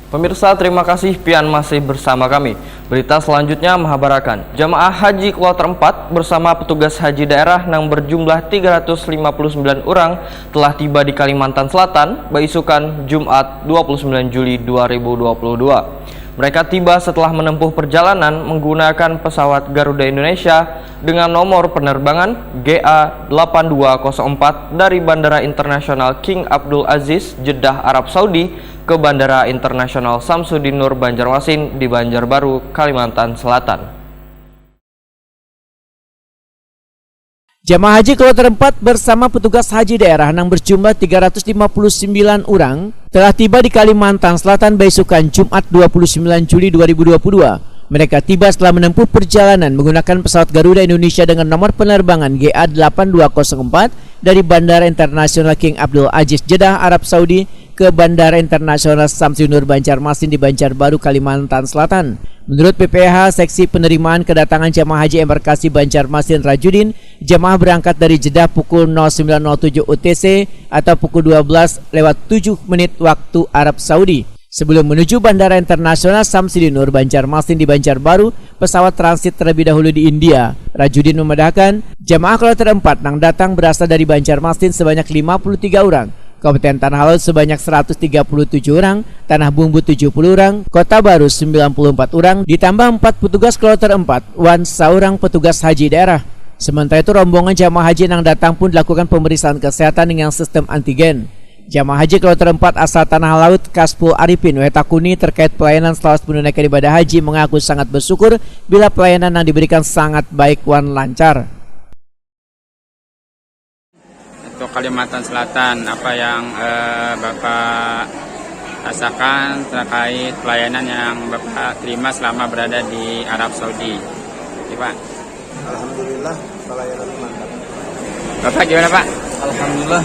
Pemirsa, terima kasih pian masih bersama kami. Berita selanjutnya mengabarkan jamaah haji kloter 4 bersama petugas haji daerah yang berjumlah 359 orang telah tiba di Kalimantan Selatan, Baisukan, Jumat 29 Juli 2022. Mereka tiba setelah menempuh perjalanan menggunakan pesawat Garuda Indonesia dengan nomor penerbangan GA8204 dari Bandara Internasional King Abdul Aziz, Jeddah, Arab Saudi ke Bandara Internasional Samsudin Nur Banjarmasin di Banjarbaru, Kalimantan Selatan. Jamaah haji kloter 4 bersama petugas haji daerah yang berjumlah 359 orang telah tiba di Kalimantan Selatan Baisukan Jumat 29 Juli 2022. Mereka tiba setelah menempuh perjalanan menggunakan pesawat Garuda Indonesia dengan nomor penerbangan GA8204 dari Bandara Internasional King Abdul Aziz, Jeddah, Arab Saudi ke Bandara Internasional Samsudin Nur Banjarmasin di Banjarbaru, Kalimantan Selatan. Menurut PPH Seksi Penerimaan Kedatangan Jamaah Haji Embarkasi Banjarmasin Rajudin, jamaah berangkat dari Jeddah pukul 09.07 UTC atau pukul 12:07 waktu Arab Saudi. Sebelum menuju Bandara Internasional Samsudin Nur Banjarmasin di Banjarbaru, pesawat transit terlebih dahulu di India. Rajudin memedahkan, jamaah kloter 4 yang datang berasal dari Banjarmasin sebanyak 53 orang. Kabupaten Tanah Laut sebanyak 137 orang, Tanah Bumbu 70 orang, Kota Baru 94 orang, ditambah 4 petugas kloter 4, seorang petugas haji daerah. Sementara itu rombongan jamaah haji yang datang pun dilakukan pemeriksaan kesehatan dengan sistem antigen. Jamaah haji kloter 4 asal Tanah Laut Kaspul Arifin Wetakuni terkait pelayanan setelah menunaikan ibadah haji mengaku sangat bersyukur bila pelayanan yang diberikan sangat baik dan lancar. Untuk Kalimantan Selatan, apa yang Bapak rasakan terkait pelayanan yang Bapak terima selama berada di Arab Saudi? Ya, Pak. Alhamdulillah pelayanan mantap. Bapak gimana, Pak? Alhamdulillah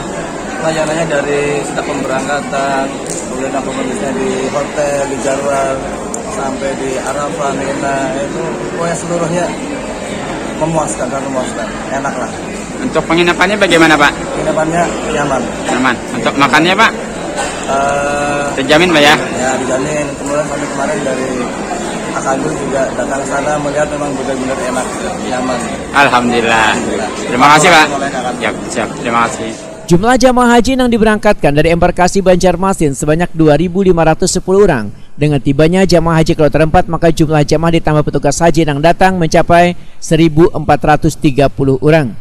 pelayanannya dari sejak pemberangkatan, kemudian akomodasinya di hotel, di jadwal, sampai di Arafah, Mina, itu pokoknya seluruhnya memuaskan, enak lah. Untuk penginapannya bagaimana, Pak? Penginapannya nyaman. Nyaman. Untuk makannya, Pak? Terjamin, Pak ya? Ya, dijamin. Kemudian kami kemarin dari Akagul juga datang ke sana melihat memang benar-benar enak, nyaman. Alhamdulillah. Terima kasih, Pak. Siap. Terima kasih. Jumlah jamaah haji yang diberangkatkan dari embarkasi Banjarmasin sebanyak 2.510 orang. Dengan tibanya jamaah haji kloter 4, maka jumlah jamaah ditambah petugas haji yang datang mencapai 1.430 orang.